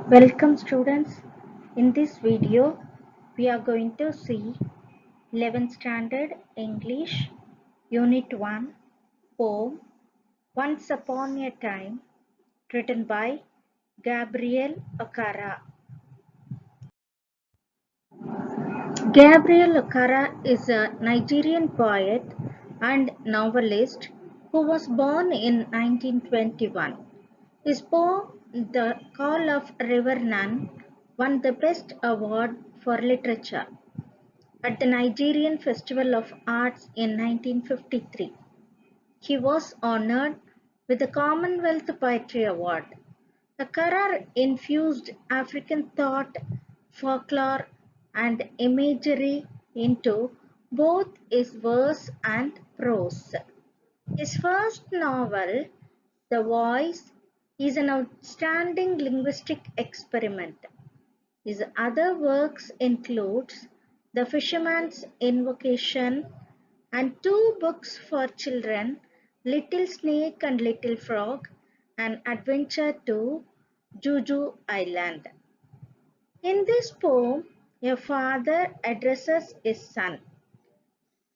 Welcome students. In this video, we are going to see 11th Standard English Unit 1 poem Once Upon a Time written by Gabriel Okara. Gabriel Okara is a Nigerian poet and novelist who was born in 1921. His poem The Call of River Nun won the Best Award for Literature at the Nigerian Festival of Arts in 1953. He was honored with the Commonwealth Poetry Award. Okara infused African thought, folklore, and imagery into both his verse and prose. His first novel, The Voice, is an outstanding linguistic experiment. His other works includes The Fisherman's Invocation and two books for children, Little Snake and Little Frog, and Adventure to Juju Island. In this poem, a father addresses his son.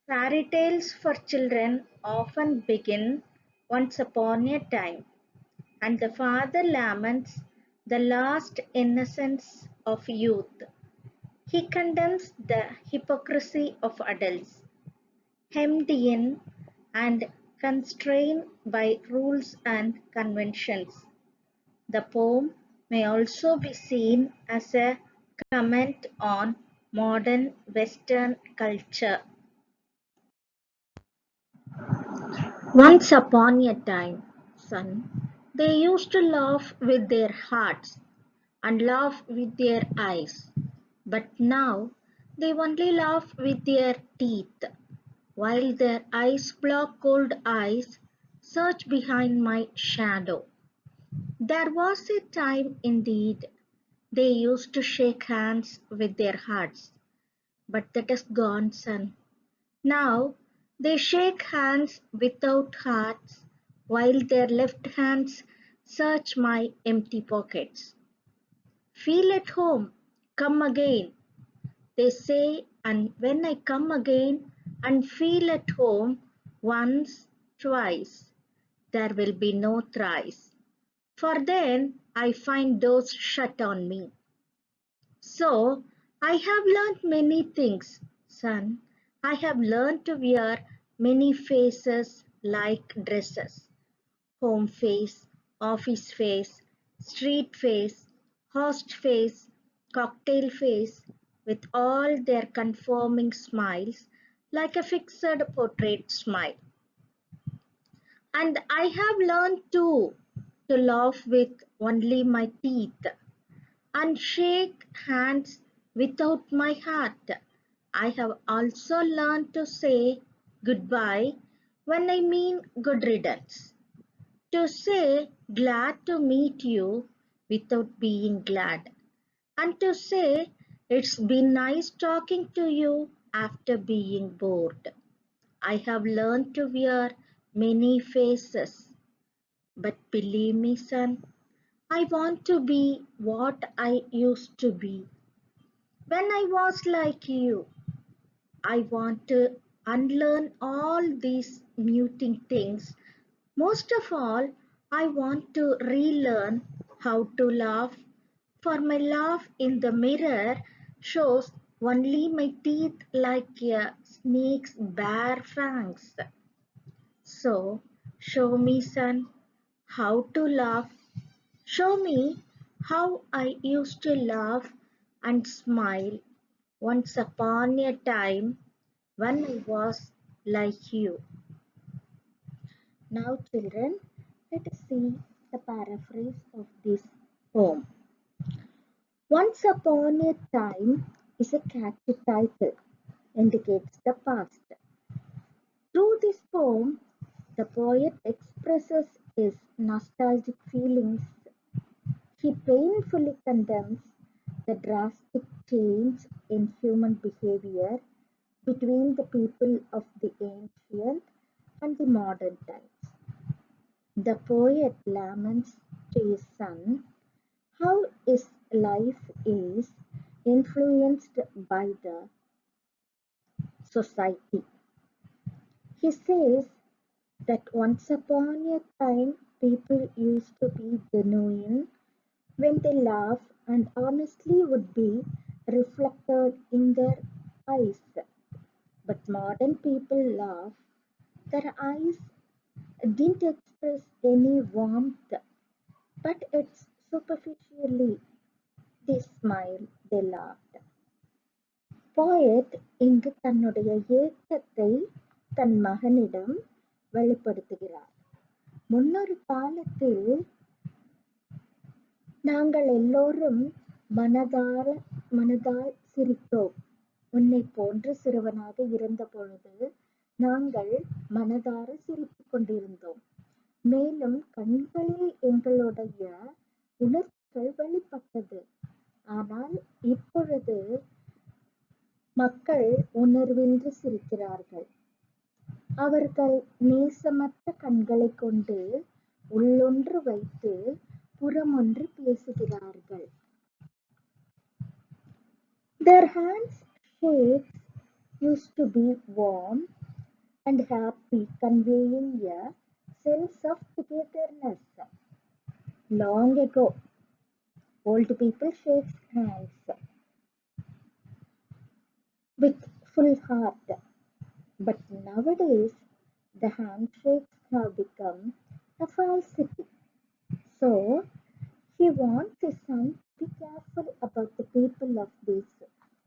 Fairy tales for children often begin once upon a time, and the father laments the lost innocence of youth. He condemns the hypocrisy of adults, hemmed in and constrained by rules and conventions. The poem may also be seen as a comment on modern Western culture. Once upon a time, son, they used to laugh with their hearts and laugh with their eyes. But now they only laugh with their teeth, while their ice block cold eyes search behind my shadow. There was a time indeed they used to shake hands with their hearts, but that is gone, son. Now they shake hands without hearts, while their left hands search my empty pockets. Feel at home, come again, they say, and when I come again and feel at home once, twice, there will be no thrice. For then I find doors shut on me. So I have learnt many things, son. I have learnt to wear many faces like dresses. Home face, office face, street face, host face, cocktail face, with all their conforming smiles like a fixed portrait smile. And I have learned too to laugh with only my teeth and shake hands without my heart. I have also learned to say goodbye when I mean good riddance. To say glad to meet you without being glad. And to say it's been nice talking to you after being bored. I have learned to wear many faces. But believe me, son, I want to be what I used to be. When I was like you, I want to unlearn all these muting things. Most of all, I want to relearn how to laugh, for my laugh in the mirror shows only my teeth like a snake's bare fangs. So, show me, son, how to laugh. Show me how I used to laugh and smile once upon a time when I was like you. Now, children, let us see the paraphrase of this poem. Once upon a time is a catchy title, indicates the past. Through this poem, the poet expresses his nostalgic feelings. He painfully condemns the drastic change in human behavior between the people of the ancient and the modern times. The poet laments to his son how his life is influenced by the society. He says that once upon a time people used to be genuine when they laugh and honestly would be reflected in their eyes. But modern people laugh, their eyes didn't express any warmth, but it's superficially they smile, they laughed. Poet இங்கு தன்னுடைய ஏக்கத்தை தன் மகனிடம் வெளிப்படுத்துகிறார். முன்னொரு காலத்தில் நாங்கள் எல்லோரும் மனதால் சிரித்தோம். உன்னை போன்று சிறுவனாக இருந்த பொழுது நாங்கள் மனதார சிரித்துக் கொண்டிருந்தோம். மேலும் கண்களில் எங்களுடைய உணர்ச்சிகள் வெளிப்பட்டது. ஆனால் இப்பொழுது மக்கள் உணர்வின்றி சிரிக்கிறார்கள். அவர்கள் நேசமற்ற கண்களைக் கொண்டு உள்ளொன்று வைத்து புறமொன்று பேசுகிறார்கள். Their hands shakes used to be warm and happy, conveying a sense of togetherness. Long ago, old people shake hands with full heart, but nowadays the handshakes have become a falsity. So he wants his son to be careful about the people of this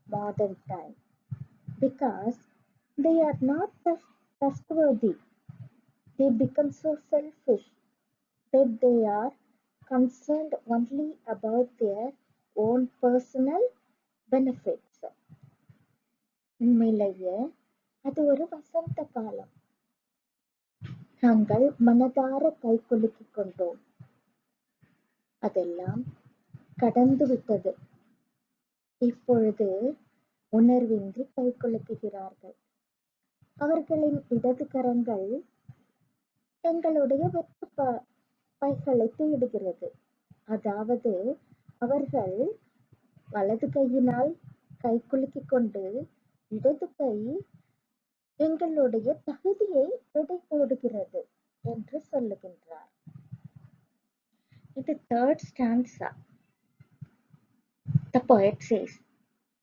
modern time because they are not trustworthy. They become so selfish that they are concerned only about their own personal benefits. உண்மையிலேயே அது ஒரு வசந்த காலம். நாங்கள் மனதார கை குலுக்கிக் கொண்டோம். அதெல்லாம் கடந்து விட்டது. இப்பொழுது உணர்வின்றி கை குலுக்குகிறார்கள். அவர்களின் இடது கரங்கள் எங்களுடைய வெற்று பைகளை தேடுகிறது. அதாவது அவர்கள் வலது கையினால் கை குலுக்கிக் கொண்டு இடது கை எங்களுடைய தகுதியை எடை போடுகிறது என்று சொல்லுகின்றார். In the third stanza, the poet says,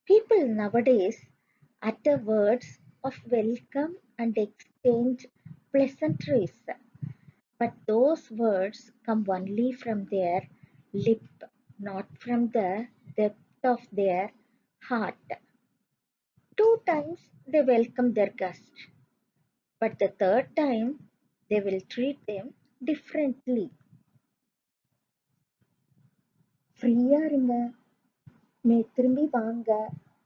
people nowadays utter words of welcome and exchange pleasantries, but those words come only from their lip, not from the depth of their heart. 2 times they welcome their guest, but the third time they will treat them differently. ஃப்ரீயா இருங்க, திரும்பி வாங்க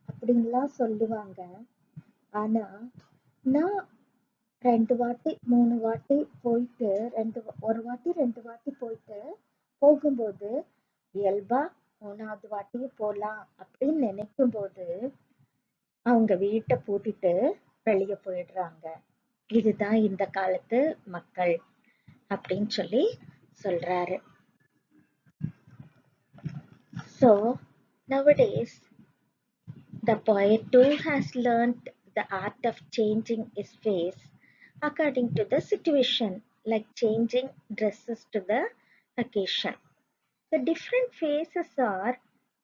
அப்படின்லாம் சொல்லுவாங்க. ஆனா நான் 2 வாட்டி 3 வாட்டி போயிட்டு ஒரு வாட்டி 2 வாட்டி போயிட்டு போகும்போது இயல்பா 3வது வாட்டியும் போலாம் அப்படின்னு நினைக்கும் போது அவங்க வீட்டை பூட்டிட்டு வெளியே போயிடுறாங்க. இதுதான் இந்த காலத்து மக்கள் அப்படின்னு சொல்லி சொல்றாரு. So nowadays the poet too has learned the art of changing his face according to the situation, like changing dresses to the occasion. The different faces are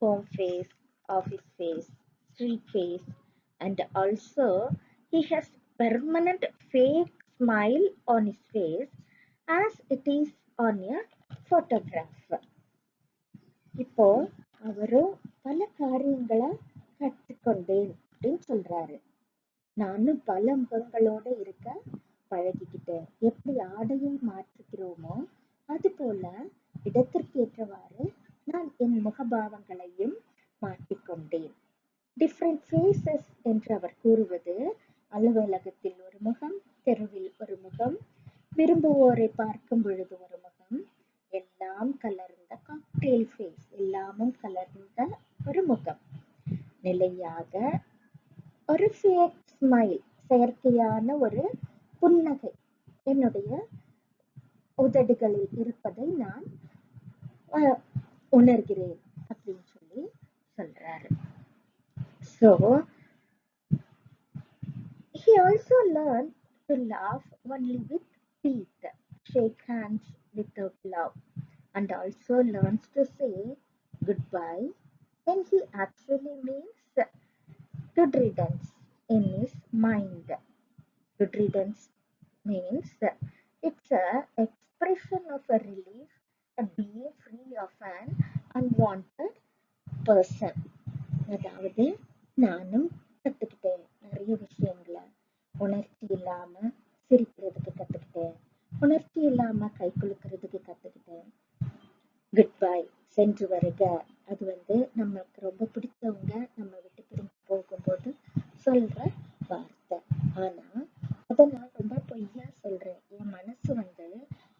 home face, office face, street face, and also he has permanent fake smile on his face as it is on a photograph. இப்போ அவரும் பல காரியங்களை கற்றுக்கொண்டேன் அப்படின்னு சொல்றாரு. நானும் பல முகங்களோட இருக்க பழகிக்கிட்டேன். எப்படி ஆடையை மாற்றுகிறோமோ அது போல இடத்திற்கு ஏற்றவாறு நான் என் முகபாவங்களையும் மாற்றிக்கொண்டேன். டிஃப்ரெண்ட் ஃபேஸஸ் என்று அவர் கூறுவது அலுவலகத்தில் ஒரு முகம், தெருவில் ஒரு முகம், விரும்புவோரை பார்க்கும் பொழுது ஒரு முகம், எல்லாம் கலர்ந்த காக்டெயில் ஃபேஸ், எல்லாமும் கலர்ந்த ஒரு முகம், நிலையாக ஒரு ஃபேக் ஸ்மைல், செயற்கையான ஒரு புன்னகை என்னுடைய உதடுகளில் இருப்பதை நான் உணர்கிறேன் அப்படின்னு சொல்லி சொல்றாரு. So he also learned to laugh only with teeth, shake hands without love, and also learns to say goodbye when he actually means good riddance in his mind. Good riddance means it's a expression of a relief at being free of an unwanted person. அதாவது நானும் கத்துக்கிட்டேன் நிறைய விஷயங்களை. உணர்ச்சி இல்லாம சிரிக்கிறதுக்கு கத்துக்கிட்டேன், உணர்ச்சி இல்லாம கை குலுக்கிறதுக்கு கத்துக்கிட்டேன். குட் பை, சென்று வருக, அது நமக்கு ரொம்ப பிடிச்சவங்க நம்ம விட்டு பிரிஞ்சு போகும்போது சொல்ற வார்த்தை. ஆனா அதை நான் ரொம்ப பொய்யா சொல்றேன். என் மனசு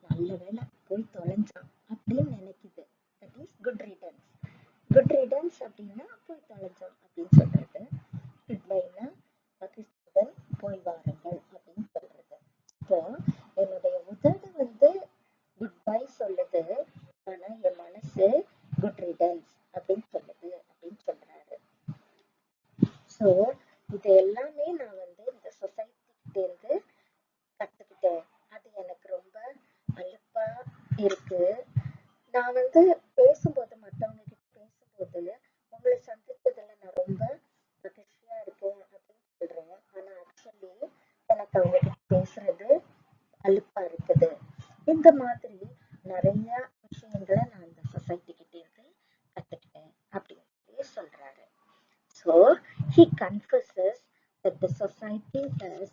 நல்ல வேளை போய் தொலைஞ்சான் அப்படின்னு நினைக்குது. That is good returns. Good returns அப்படின்னா போய் தொலைஞ்சோம் அப்படின்னு சொல்றது. குட் பைனா மகிழ்ச்சியுடன் போய் வாருங்கள் அப்படின்னு சொல்றது. இப்போ என்னுடைய உதடு குட் பை சொல்லுது, ஆனா என் மனசு குட் ரிட்டர்ன்ஸ் அப்படின்னு சொல்லுது அப்படின்னு சொல்றாரு. ஸோ இது எல்லாமே நான் இந்த சொசைட்டிகிட்ட இருந்து கத்துக்கிட்டேன். அது எனக்கு ரொம்ப அலுப்பா இருக்கு. நான் பேசும்போது மற்றவங்க கிட்ட பேசும்போது உங்களை சந்திச்சதுல நான் ரொம்ப மகிழ்ச்சியா இருக்கேன் அப்படின்னு சொல்றேன். ஆனா ஆக்சுவலி எனக்கு அவங்க கிட்ட பேசுறது அலுப்பா இருக்குது. இந்த மாதிரி நிறைய விஷயங்களை நான் இந்த சொசைட்டி கிட்ட இருந்து கத்துக்கிட்டேன் அப்படின்னு சொல்றாரு. So he confesses that the society has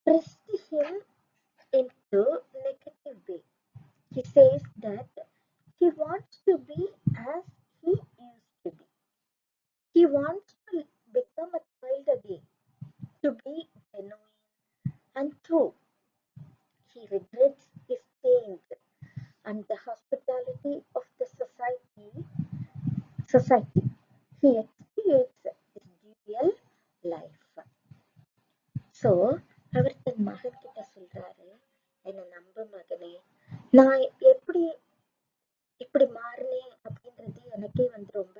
pressed him into negative way. He says that he wants to be as he used to be. He wants to become a child again, to be genuine and true. He regrets his change and the hospitality of the society. He expiates his dual life. So அவர் தன் மகன் கிட்ட சொல்றாரு, என்ன நம்பு மகனே, நான் எப்படி இப்படி மாறினேன் அப்படின்றது எனக்கே ரொம்ப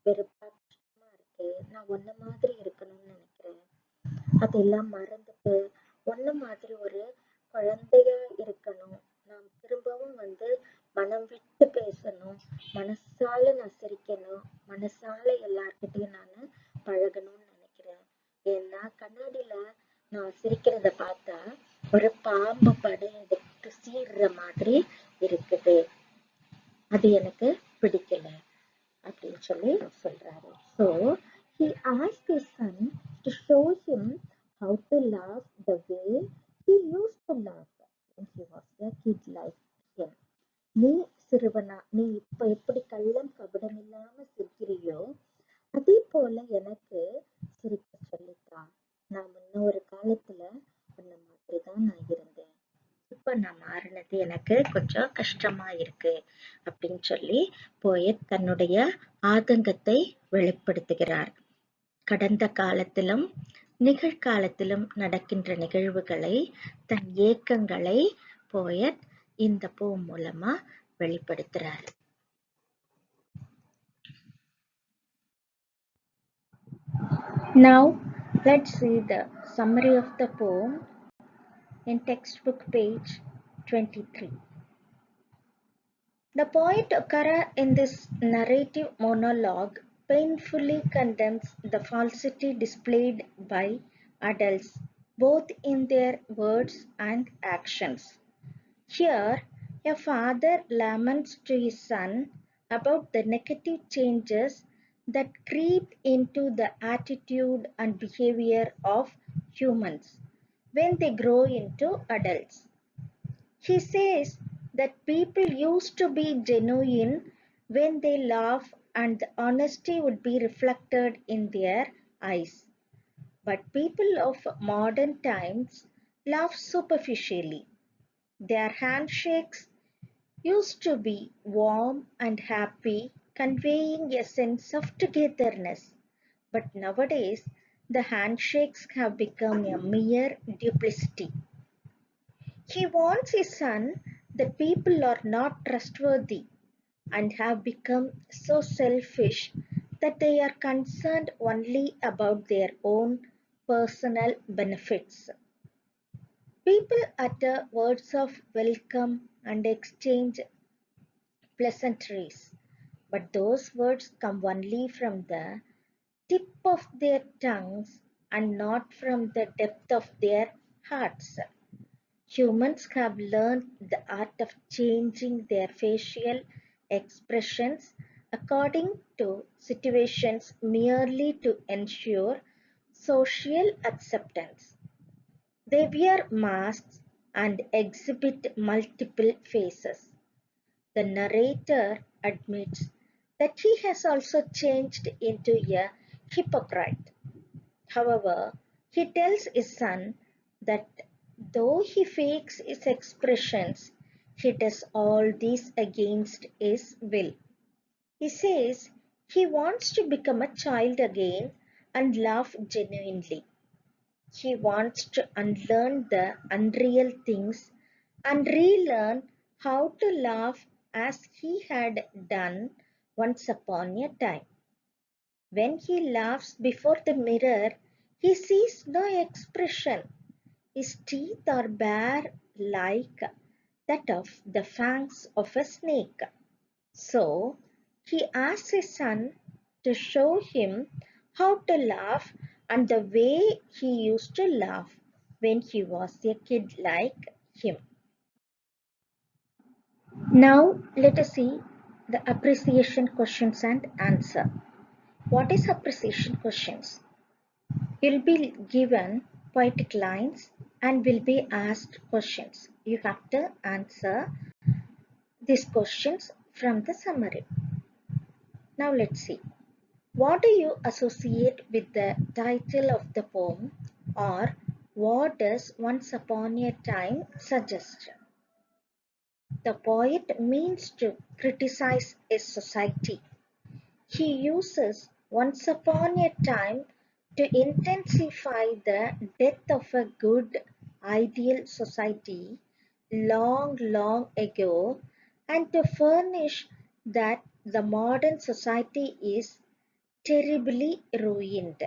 வெறுப்பா கஷ்டமா இருக்கு. நான் உன்ன மாதிரி இருக்கணும்னு நினைக்கிறேன். அதெல்லாம் மறந்துட்டு உன்ன மாதிரி ஒரு குழந்தையா இருக்கணும். நான் திரும்பவும் மனம் விட்டு பேசணும், மனசால நான் சிரிக்கணும், மனசால எல்லார்கிட்டையும் நான் பழகணும்னு நினைக்கிறேன். ஏன்னா கண்ணாடியில நான் சிரிக்கிறத பார்த்தா ஒரு பாம்பு படையெடுத்து சீர்ற மாதிரி இருக்குது. அது எனக்கு பிடிக்கல அப்படின்னு சொல்றாரு. So he asked his son to show him how to laugh the way he used to laugh when he was a kid like him. நீ சிறுவனா, நீ இப்ப எப்படி கள்ளம் கபடம் இல்லாம சிரிக்கிறியோ அதே போல எனக்கு சிரிக்க சொல்லித்தான். நான் முன்ன ஒரு காலத்துல அந்த மாதிரிதான் நான் இருந்தேன். இப்ப நான் மாறினது எனக்கு கொஞ்சம் கஷ்டமா இருக்கு அப்படின்னு போயட் தன்னுடைய ஆதங்கத்தை வெளிப்படுத்துகிறார். கடந்த காலத்திலும் நிகழ்காலத்திலும் நடக்கின்ற நிகழ்வுகளை, தன் ஏக்கங்களை போயட் இந்த போம் மூலமா வெளிப்படுத்துறார். Now let's see the summary of the poem in textbook page 23. The poet Okara in this narrative monologue painfully condemns the falsity displayed by adults both in their words and actions. Here, a father laments to his son about the negative changes that creep into the attitude and behavior of humans when they grow into adults. He says that people used to be genuine when they laugh and the honesty would be reflected in their eyes. But people of modern times laugh superficially. Their handshakes used to be warm and happy, conveying a sense of togetherness. But nowadays, the handshakes have become a mere duplicity. He warns his son that people are not trustworthy and have become so selfish that they are concerned only about their own personal benefits. People utter words of welcome and exchange pleasantries, but those words come only from the tip of their tongues and not from the depth of their hearts. Humans have learned the art of changing their facial expressions according to situations merely to ensure social acceptance. They wear masks and exhibit multiple faces. The narrator admits that he has also changed into a hypocrite. However, he tells his son that though he fakes his expressions, he does all this against his will. He says he wants to become a child again and laugh genuinely. He wants to unlearn the unreal things and relearn how to laugh as he had done once upon a time. When he laughs before the mirror, he sees no expression. His teeth are bare like that of the fangs of a snake. So he asks his son to show him how to laugh and the way he used to laugh when he was a kid like him. Now let us see the appreciation questions and answer. What is appreciation questions? You'll be given poetic lines and will be asked questions. You have to answer these questions from the summary. Now let's see. What do you associate with the title of the poem, or what does Once Upon a Time suggest? The poet means to criticize a society. He uses once upon a time to intensify the death of a good ideal society long, long ago and to furnish that the modern society is terribly ruined.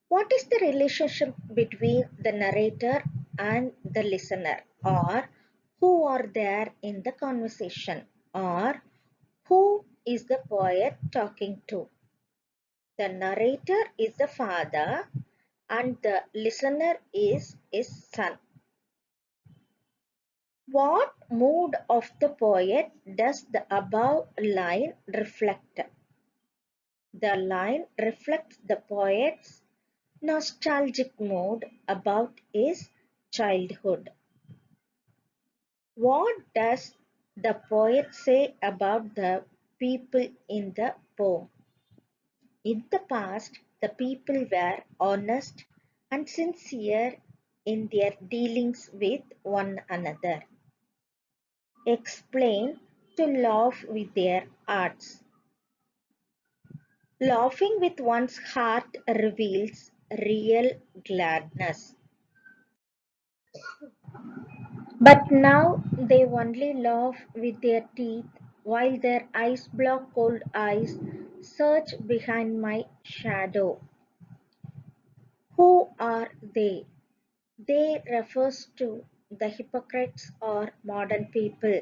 What is the relationship between the narrator and the listener, or who are there in the conversation, or who is the poet talking to? The narrator is the father and the listener is his son. What mood of the poet does the above line reflect? The line reflects the poet's nostalgic mood about his childhood. What does the poet say about the people in the poem? In the past, the people were honest and sincere in their dealings with one another. Explain to laugh with their arts. Laughing with one's heart reveals real gladness. But now they only laugh with their teeth while their eyes block cold eyes search behind my shadow. Who are they? They refers to the hypocrites or modern people.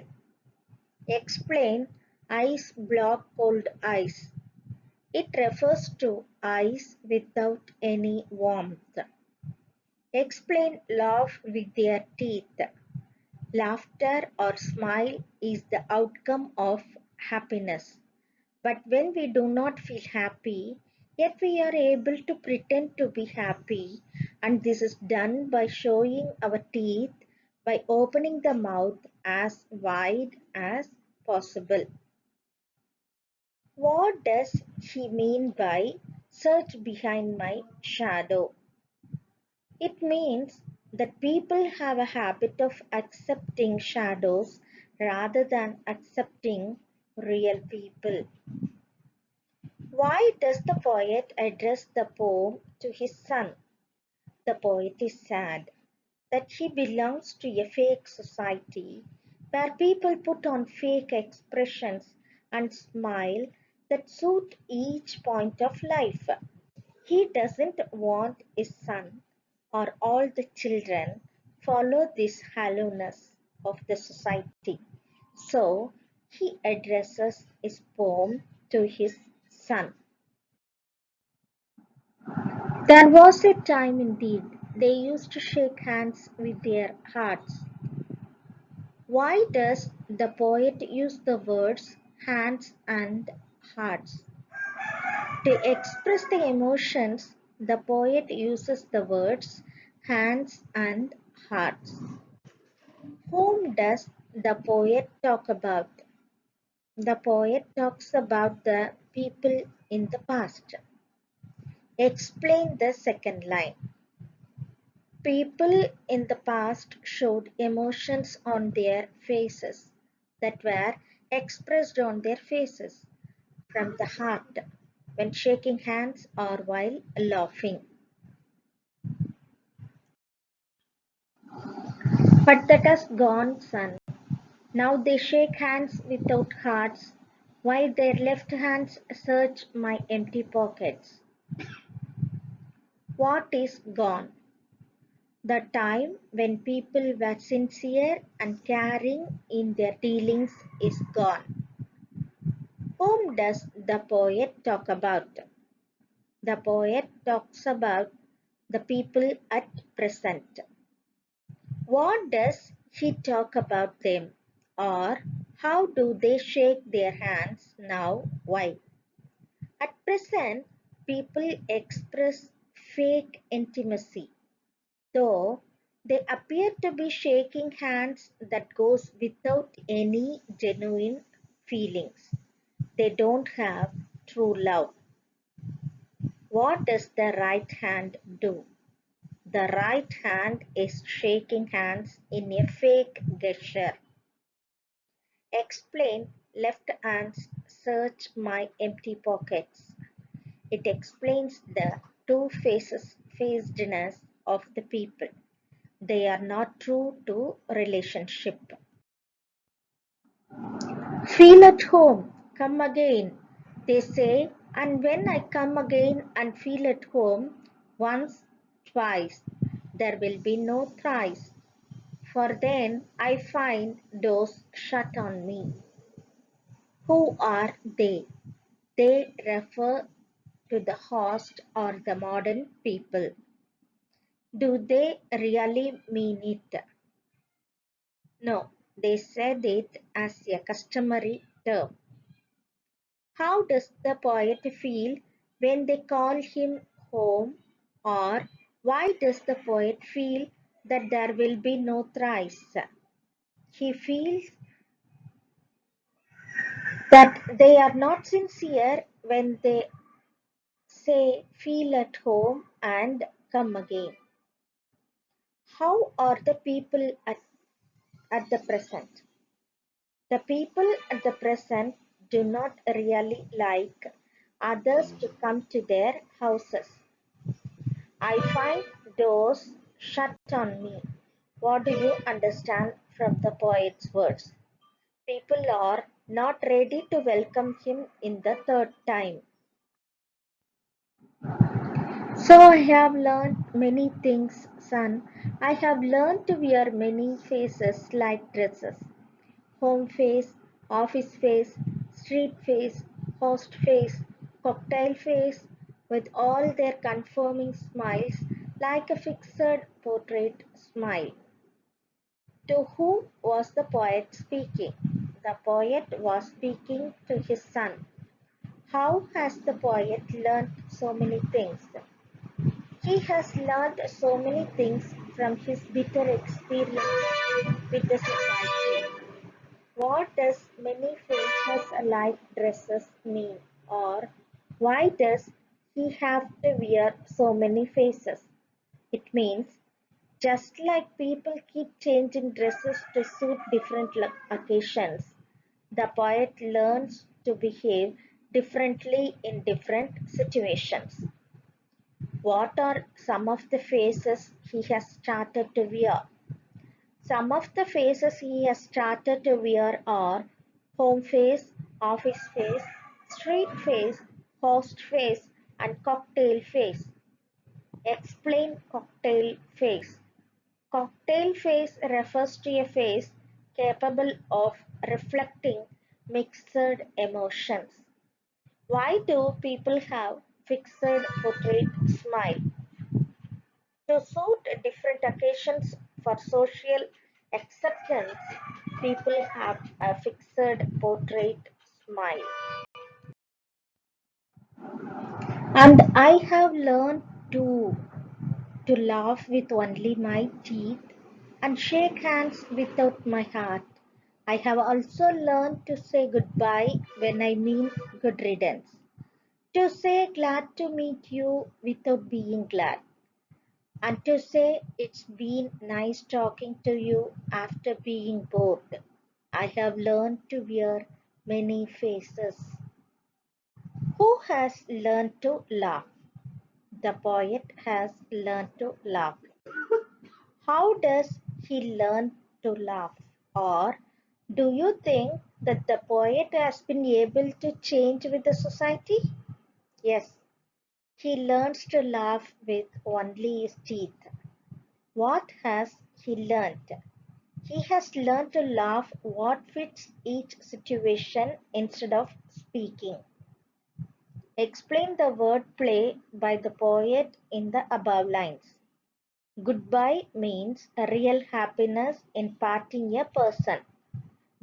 Explain eyes block cold eyes. It refers to eyes without any warmth. Explain laugh with their teeth. Laughter or smile is the outcome of happiness. But when we do not feel happy, yet we are able to pretend to be happy, and this is done by showing our teeth, by opening the mouth as wide as possible. What does he mean by search behind my shadow? It means that people have a habit of accepting shadows rather than accepting real people. Why does the poet address the poem to his son? The poet is sad that he belongs to a fake society where people put on fake expressions and smile that suit each point of life. He doesn't want his son or all the children follow this hollowness of the society. So he addresses his poem to his son. There was a time indeed they used to shake hands with their hearts. Why does the poet use the words hands and hearts? To express the emotions, the poet uses the words hands and hearts. Whom does the poet talk about? The poet talks about the people in the past. Explain the second line. People in the past showed emotions on their faces that were expressed on their faces from the heart when shaking hands or while laughing. But that has gone, son. Now they shake hands without hearts, while their left hands search my empty pockets. What is gone? The time when people were sincere and caring in their dealings is gone. Whom does the poet talk about? The poet talks about the people at present. What does he talk about them? Or how do they shake their hands now? Why? At present, people express fake intimacy, though they appear to be shaking hands that goes without any genuine feelings. They don't have true love. What does the right hand do? The right hand is shaking hands in a fake gesture. Explain left hands search my empty pockets. It explains the two-facedness of the people. They are not true to relationship. Feel at home, come again, they say, and when I come again and feel at home, once, twice, there will be no thrice, for then I find doors shut on me. Who are they? They refer to the host or the modern people. Do they really mean it? No, they said it as a customary term. How does the poet feel when they call him home? Or why does the poet feel that there will be no thrice? He feels that they are not sincere when they say feel at home and come again. How are the people at the present? The people at the present do not really like others to come to their houses. I find doors shut on me. What do you understand from the poet's words? People are not ready to welcome him in the third time. So I have learned many things, son. I have learned to wear many faces like dresses. Home face, office face, street face, host face, cocktail face, with all their conforming smiles like a fixed portrait smile. To whom was the poet speaking? The poet was speaking to his son. How has the poet learned so many things? He has learned so many things from his bitter experience with the society. What does many faces alike dresses mean? Or why does he have to wear so many faces? It means just like people keep changing dresses to suit different occasions, the poet learns to behave differently in different situations. What are some of the faces he has started to wear? Some of the faces he has started to wear are home face, office face, Street face, host face, and cocktail face. Explain cocktail face. Cocktail face refers to a face capable of reflecting mixed emotions. Why do people have fixed portrait smile? To suit different occasions for social acceptance, people have a fixed portrait smile. And I have learned to laugh with only my teeth and shake hands without my heart. I have also learned to say goodbye when I mean good riddance. To say glad to meet you without being glad. And to say it's been nice talking to you after being bored. I have learned to wear many faces. Who has learned to laugh? The poet has learned to laugh. How does he learn to laugh? Or do you think that the poet has been able to change with the society? Yes, he learns to laugh with only his teeth. What has he learned? He has learned to laugh what fits each situation instead of speaking. Explain the wordplay by the poet in the above lines. Goodbye means a real happiness in parting a person.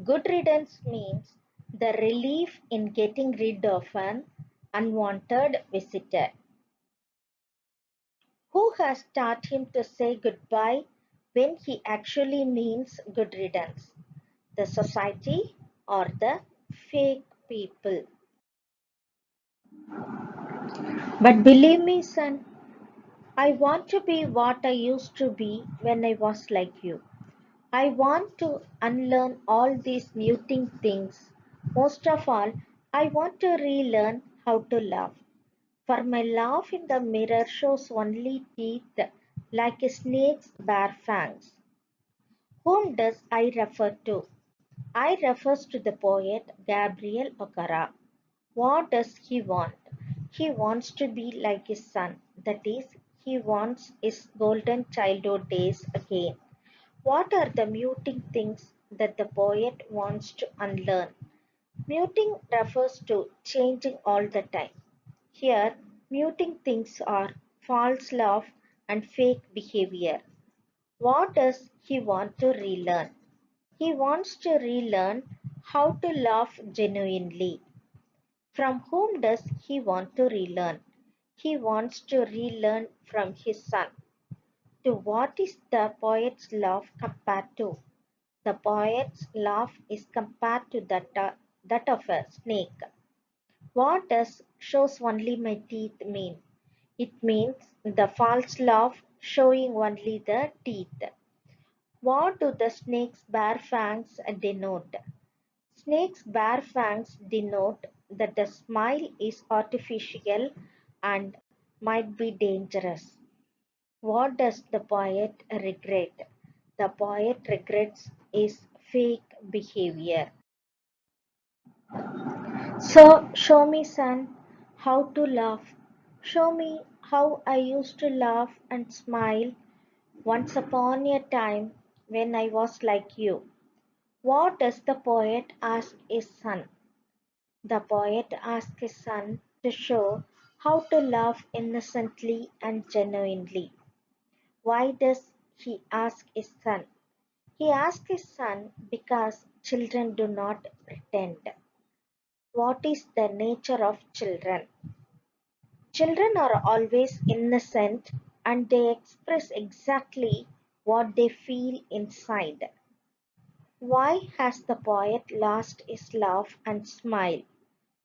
Good riddance means the relief in getting rid of an unwanted visitor. Who has taught him to say goodbye when he actually means good riddance? The society or the fake people? But believe me, son, I want to be what I used to be when I was like you. I want to unlearn all these muting things. Most of all, I want to relearn how to laugh. For my laugh in the mirror shows only teeth like a snake's bare fangs. Whom does I refer to? I refers to the poet Gabriel Okara. What does he want? He wants to be like his son. That is, he wants his golden childhood days again. What are the muting things that the poet wants to unlearn? Muting refers to changing all the time. Here, muting things are false love and fake behavior. What does he want to relearn? He wants to relearn how to laugh genuinely. From whom does he want to relearn? He wants to relearn from his son. To what is the poet's laugh compared to? The poet's laugh is compared to that of a snake. What does shows only my teeth mean? It means the false laugh showing only the teeth. What do the snake's bare fangs denote? Snake's bare fangs denote that the smile is artificial and might be dangerous. What does the poet regret? The poet regrets is fake behavior. So, show me, son, how to laugh. Show me how I used to laugh and smile once upon a time when I was like you. What does the poet ask his son? The poet asks his son to show how to laugh innocently and genuinely. Why does he ask his son? He asks his son because children do not pretend. What is the nature of children? Children are always innocent and they express exactly what they feel inside. Why has the poet lost his laugh and smile?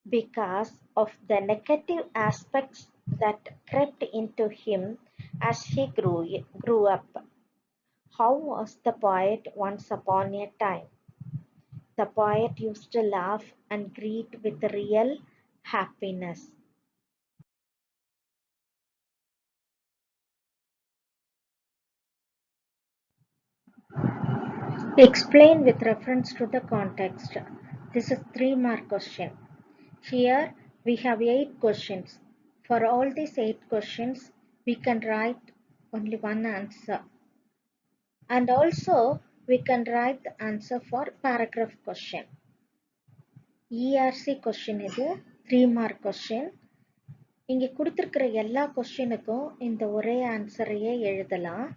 Because of the negative aspects that crept into him as he grew up. How was the poet once upon a time? The poet used to laugh and greet with real happiness. Explain with reference to the context. This is 3 mark question. Here we have 8 questions. For all these 8 questions, we can write only one answer. And also, we can write the answer for paragraph question. ERC question இது 3 mark question. இங்கே கொடுத்திருக்கிற எல்லா கொஸ்டினுக்கும் இந்த ஒரே ஆன்சரையே எழுதலாம்.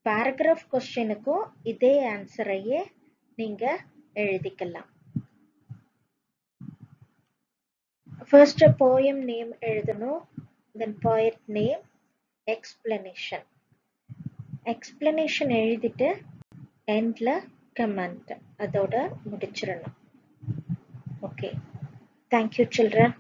paragraph கொஸ்டினுக்கும் இதே ஆன்சரையே நீங்க எழுதிக்கலாம். First poem name எழுதணும், then poet name, explanation. explanation எழுதிட்டு endல comment அதோட முடிச்சிடணும். Okay. Thank you children.